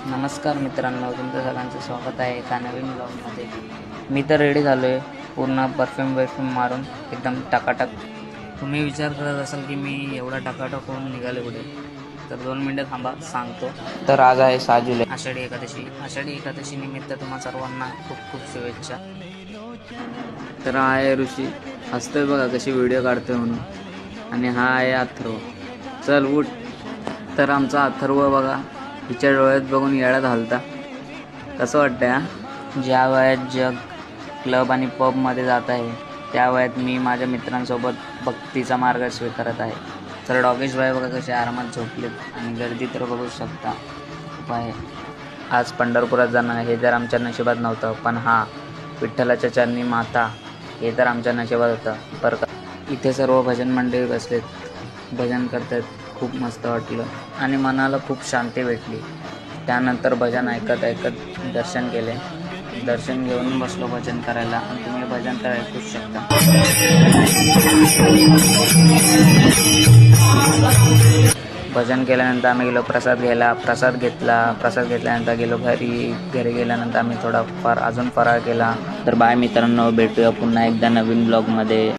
नमस्कार मित्रांनो, तुमचं सगळ्यांचं स्वागत आहे एका नवीन ब्लॉगमध्ये. मी तर रेडी झालो आहे, पूर्ण परफ्यूम मारून एकदम टकाटक. तुम्ही विचार करत असाल की मी एवढा टकाटक होऊन निघाले कुठे, तर 2 मिनटं थांबा, सांगतो. तर आज आहे 6 जुलै, आषाढी एकादशी. आषाढी एकादशी निमित्त तुम्हा सर्वांना खूप खूप शुभेच्छा. तर हा आहे ऋषी, हसतोय बघा कशी व्हिडिओ काढतोय म्हणून. आणि हा आहे अथर्व. चल उठ. तर आमचा अथर्व बघा हिच्या डोळ्यात बघून येळ्यात हलता. कसं वाटतंय हा? ज्या वयात जग क्लब आणि पबमध्ये जात आहे, त्या वयात मी माझ्या मित्रांसोबत भक्तीचा मार्ग स्वीकारत आहे. तर डॉगेश भाई बघा कसे आरामात झोपलेत आणि गर्दी तर बघू शकता खूप आहे. आज पंढरपुरात जाणं हे तर आमच्या नशिबात नव्हतं, पण हा विठ्ठलाच्या चरणी माता हे तर आमच्या नशिबात होतं बरं का. इथे सर्व भजन मंडळी बसलेत, भजन करतात. खूप मस्त वाटलं आणि मनाला खूप शांती भेटली. त्यानंतर भजन ऐकत दर्शन केले. दर्शन घेऊन बसलो भजन करायला. आणि तुम्ही भजन तर ऐकूच शकता. भजन केल्यानंतर आम्ही गेलो प्रसाद घ्यायला. प्रसाद घेतल्यानंतर गेलो घरी गेल्यानंतर आम्ही थोडा अजून फराळ केला. तर बाय मित्रांनो, भेटूया पुन्हा एकदा नवीन ब्लॉगमध्ये.